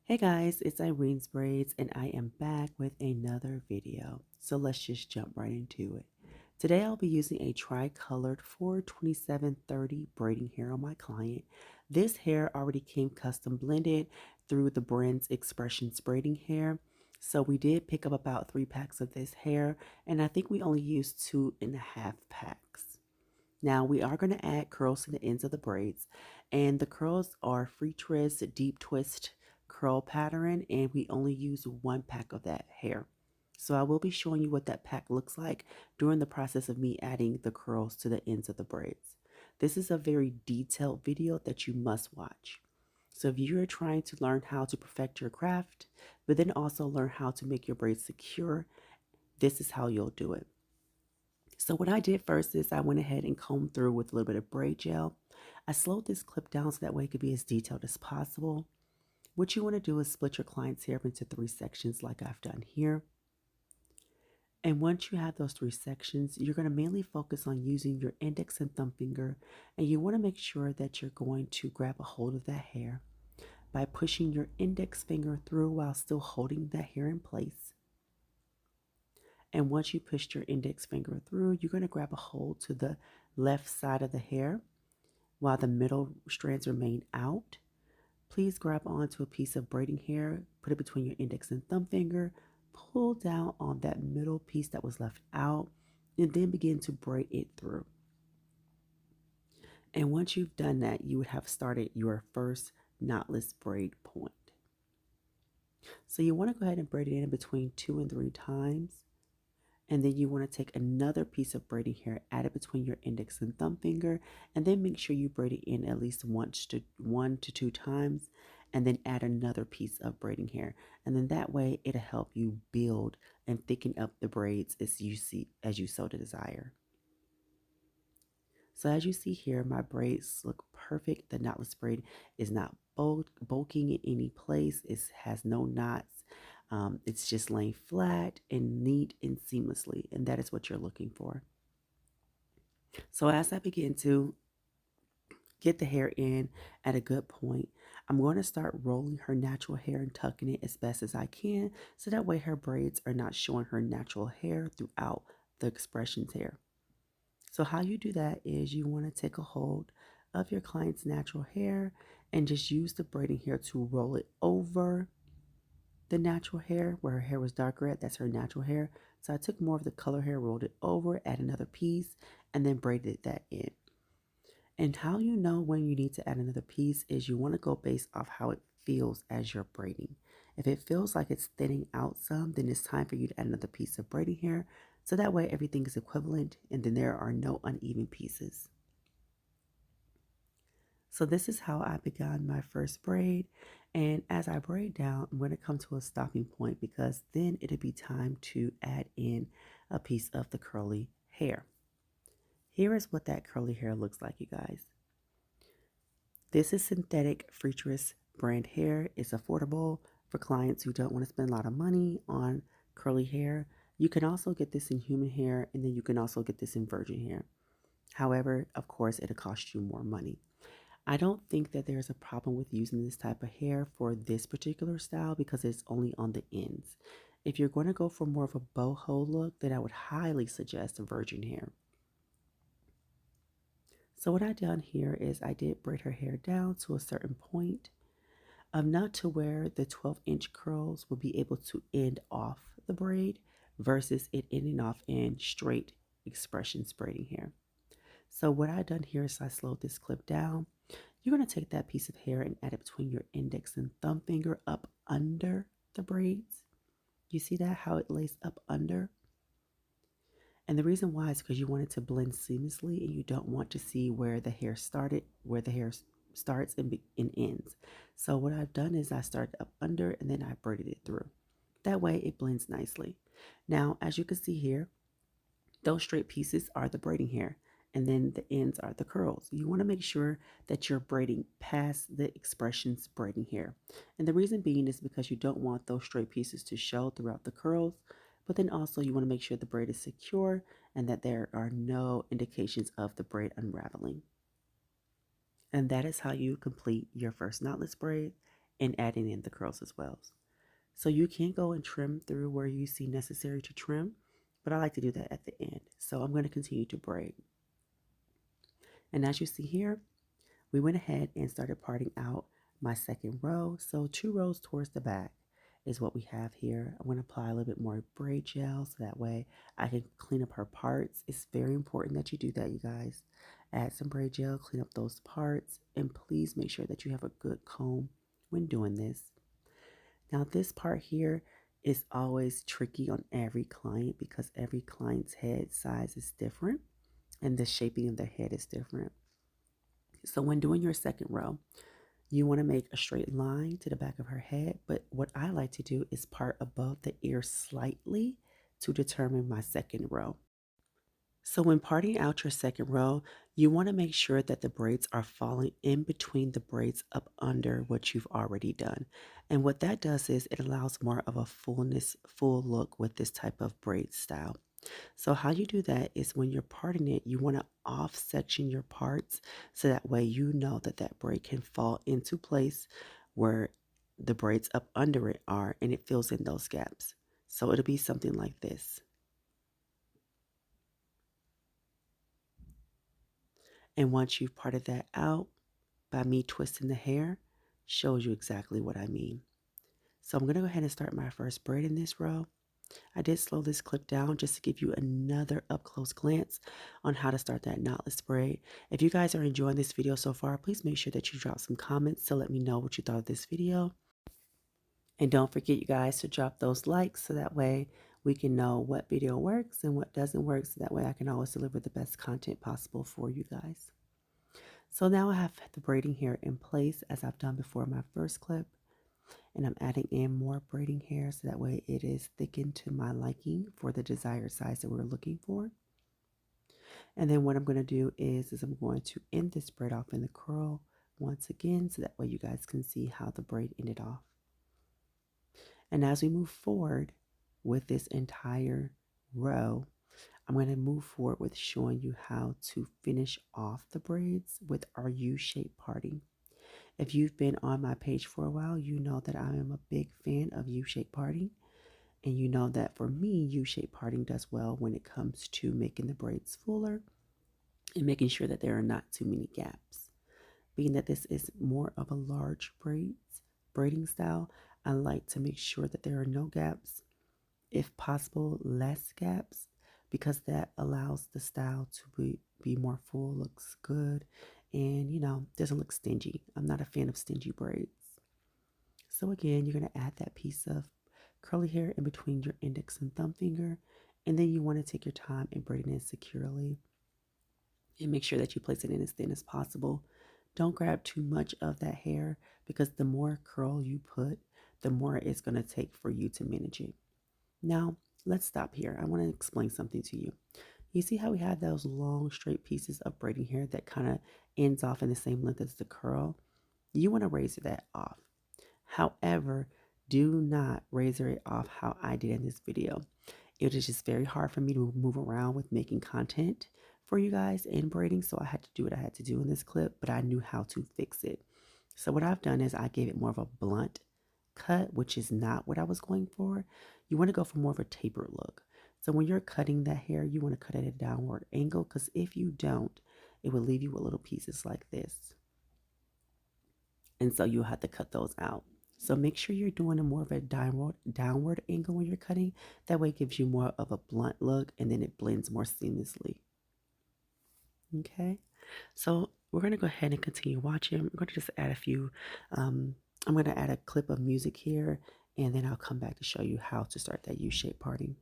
Hey guys, it's Irene's Braids and I am back with another video. So let's just jump right into it. Today I'll be using a tri-colored 42730 braiding hair on my client. This hair already came custom blended through the Braids Expressions braiding hair. So we did pick up about 3 packs of this hair and I think we only used 2.5 packs. Now we are going to add curls to the ends of the braids, and the curls are free twist, deep twist curl pattern, and we only use 1 pack of that hair. So I will be showing you what that pack looks like during the process of me adding the curls to the ends of the braids. This is a very detailed video that you must watch. So if you're trying to learn how to perfect your craft, but then also learn how to make your braids secure, this is how you'll do it. So what I did first is I went ahead and combed through with a little bit of braid gel. I slowed this clip down so that way it could be as detailed as possible. What you want to do is split your client's hair up into 3 sections like I've done here. And once you have those 3 sections, you're going to mainly focus on using your index and thumb finger. And you want to make sure that you're going to grab a hold of that hair by pushing your index finger through while still holding that hair in place. And once you pushed your index finger through, you're going to grab a hold to the left side of the hair while the middle strands remain out. Please grab onto a piece of braiding hair, put it between your index and thumb finger, pull down on that middle piece that was left out, and then begin to braid it through. And once you've done that, you would have started your first knotless braid point. So you want to go ahead and braid it in between 2 and 3 times. And then you want to take another piece of braiding hair, add it between your index and thumb finger, and then make sure you braid it in at least 1 to 2 times, and then add another piece of braiding hair. And then that way it'll help you build and thicken up the braids as you so desire. So as you see here, my braids look perfect. The knotless braid is not bulking in any place. It has no knots. It's just laying flat and neat and seamlessly, and that is what you're looking for. So as I begin to get the hair in at a good point, I'm going to start rolling her natural hair and tucking it as best as I can, so that way her braids are not showing her natural hair throughout the expressions hair. So how you do that is you want to take a hold of your client's natural hair and just use the braiding hair to roll it over the natural hair where her hair was darker at. That's her natural hair. So I took more of the color hair, rolled it over, add another piece, and then braided that in. And how you know when you need to add another piece is you want to go based off how it feels as you're braiding. If it feels like it's thinning out some, then it's time for you to add another piece of braiding hair. So that way everything is equivalent and then there are no uneven pieces. So this is how I began my first braid. And as I braid down, I'm going to come to a stopping point because then it'll be time to add in a piece of the curly hair. Here is what that curly hair looks like, you guys. This is synthetic free twist brand hair. It's affordable for clients who don't want to spend a lot of money on curly hair. You can also get this in human hair, and then you can also get this in virgin hair. However, of course, it'll cost you more money. I don't think that there's a problem with using this type of hair for this particular style because it's only on the ends. If you're going to go for more of a boho look, then I would highly suggest a virgin hair. So what I done here is I did braid her hair down to a certain point, not to where the 12-inch curls will be able to end off the braid versus it ending off in straight expressions braiding hair. So what I done here is I slowed this clip down. You're going to take that piece of hair and add it between your index and thumb finger up under the braids. You see that, how it lays up under? And the reason why is because you want it to blend seamlessly and you don't want to see where the hair started, where the hair starts and ends. So what I've done is I started up under and then I braided it through. That way it blends nicely. Now, as you can see here, those straight pieces are the braiding hair and then the ends are the curls. You want to make sure that you're braiding past the expressions braiding hair. And the reason being is because you don't want those straight pieces to show throughout the curls, but then also you want to make sure the braid is secure and that there are no indications of the braid unraveling. And that is how you complete your first knotless braid. and adding in the curls as well. So you can go and trim through where you see necessary to trim, but I like to do that at the end. So I'm going to continue to braid. And as you see here, we went ahead and started parting out my second row. So 2 rows towards the back is what we have here. I'm going to apply a little bit more braid gel so that way I can clean up her parts. It's very important that you do that, you guys. Add some braid gel, clean up those parts, and please make sure that you have a good comb when doing this. Now this part here is always tricky on every client because every client's head size is different and the shaping of their head is different. So when doing your second row, you want to make a straight line to the back of her head, but what I like to do is part above the ear slightly to determine my second row. So when parting out your second row, you want to make sure that the braids are falling in between the braids up under what you've already done. And what that does is it allows more of a full look with this type of braid style. So how you do that is when you're parting it, you want to off section your parts so that way you know that that braid can fall into place where the braids up under it are and it fills in those gaps. So it'll be something like this. And once you've parted that out, by me twisting the hair, shows you exactly what I mean. So I'm going to go ahead and start my first braid in this row. I did slow this clip down just to give you another up-close glance on how to start that knotless braid. If you guys are enjoying this video so far, please make sure that you drop some comments to let me know what you thought of this video. And don't forget, you guys, to drop those likes so that way we can know what video works and what doesn't work, so that way I can always deliver the best content possible for you guys. So now I have the braiding hair in place as I've done before in my first clip. And I'm adding in more braiding hair so that way it is thickened to my liking for the desired size that we're looking for. And then what I'm going to do is I'm going to end this braid off in the curl once again so that way you guys can see how the braid ended off. And as we move forward with this entire row, I'm going to move forward with showing you how to finish off the braids with our U-shaped parting. If you've been on my page for a while, you know that I am a big fan of U-shaped parting. And you know that for me, U-shaped parting does well when it comes to making the braids fuller and making sure that there are not too many gaps. Being that this is more of a large braiding style, I like to make sure that there are no gaps. If possible, less gaps, because that allows the style to be more full, looks good, and, you know, doesn't look stingy. I'm not a fan of stingy braids. So again, you're going to add that piece of curly hair in between your index and thumb finger, and then you want to take your time and braid it in securely. And make sure that you place it in as thin as possible. Don't grab too much of that hair, because the more curl you put, the more it's going to take for you to manage it. Now, let's stop here. I want to explain something to you. You see how we have those long straight pieces of braiding hair that kind of ends off in the same length as the curl? You want to razor that off. However, do not razor it off how I did in this video. It is just very hard for me to move around with making content for you guys in braiding, so I had to do what I had to do in this clip, but I knew how to fix it. So what I've done is I gave it more of a blunt cut, which is not what I was going for. You want to go for more of a tapered look. So when you're cutting that hair, you want to cut at a downward angle, because if you don't, it will leave you with little pieces like this. And so you'll have to cut those out. So make sure you're doing a more of a downward angle when you're cutting. That way it gives you more of a blunt look, and then it blends more seamlessly. Okay, so we're going to go ahead and continue watching. I'm going to just add a few, I'm going to add a clip of music here, and then I'll come back to show you how to start that U-shaped parting.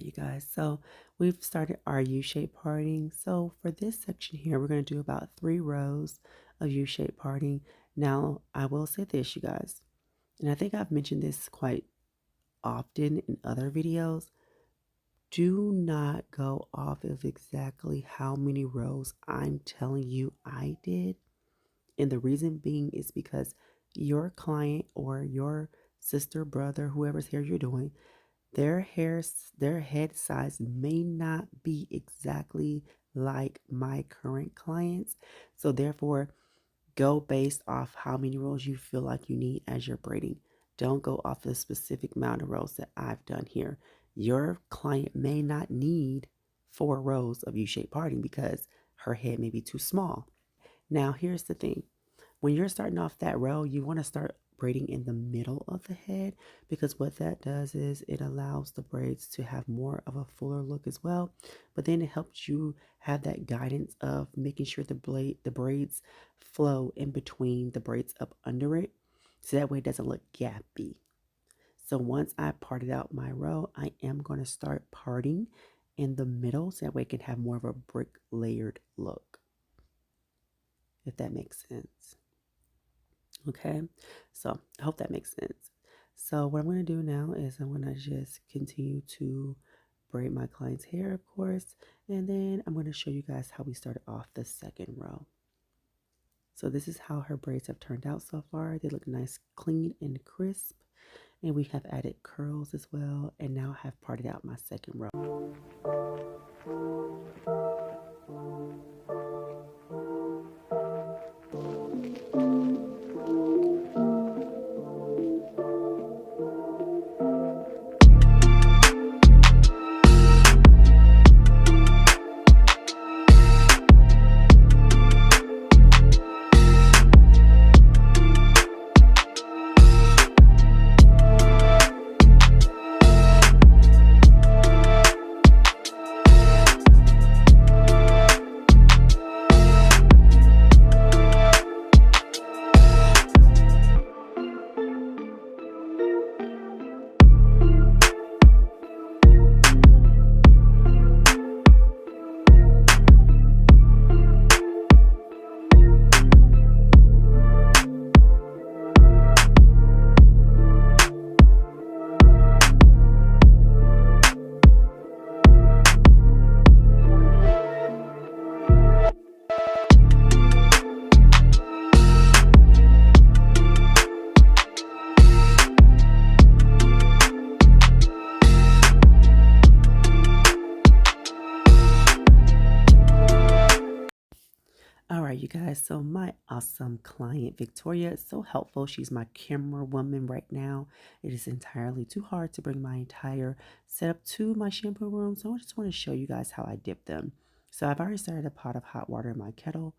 right, you guys. So we've started our U-shaped parting. So for this section here, we're going to do about 3 rows of U-shaped parting. Now, I will say this, you guys, and I think I've mentioned this quite often in other videos. Do not go off of exactly how many rows I'm telling you I did. And the reason being is because your client or your sister, brother, whoever's hair you're doing, their head size may not be exactly like my current clients. So therefore, go based off how many rows you feel like you need as you're braiding. Don't go off the specific amount of rows that I've done here. Your client may not need 4 rows of U-shaped parting because her head may be too small. Now, here's the thing. When you're starting off that row, you want to start braiding in the middle of the head, because what that does is it allows the braids to have more of a fuller look as well. But then it helps you have that guidance of making sure the braids flow in between the braids up under it, so that way it doesn't look gappy. So once I parted out my row, I am going to start parting in the middle, so that way it can have more of a brick layered look, if that makes sense. Okay, so I hope that makes sense. So what I'm going to do now is I'm going to just continue to braid my client's hair, of course, and then I'm going to show you guys how we started off the second row. So this is how her braids have turned out so far. They look nice, clean, and crisp. And we have added curls as well, and now I have parted out my second row. All right, you guys, so my awesome client, Victoria, is so helpful. She's my camera woman right now. It is entirely too hard to bring my entire setup to my shampoo room, so I just want to show you guys how I dip them. So I've already started a pot of hot water in my kettle.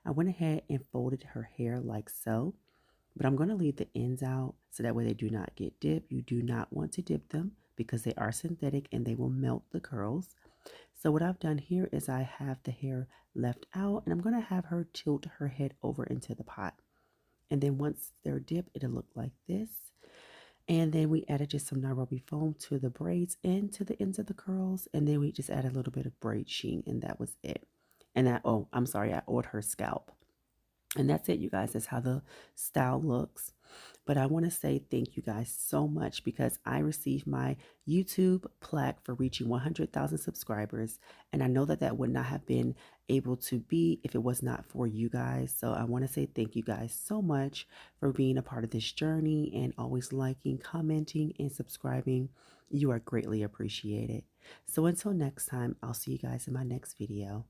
I went ahead and folded her hair like so, but I'm going to leave the ends out so that way they do not get dipped. You do not want to dip them because they are synthetic and they will melt the curls. So what I've done here is I have the hair left out, and I'm going to have her tilt her head over into the pot. And then once they're dipped, it'll look like this. And then we added just some Nairobi foam to the braids and to the ends of the curls. And then we just added a little bit of braid sheen, and that was it. And I'm sorry, I oiled her scalp. And that's it, you guys. That's how the style looks. But I want to say thank you guys so much, because I received my YouTube plaque for reaching 100,000 subscribers. And I know that that would not have been able to be if it was not for you guys. So I want to say thank you guys so much for being a part of this journey and always liking, commenting, and subscribing. You are greatly appreciated. So until next time, I'll see you guys in my next video.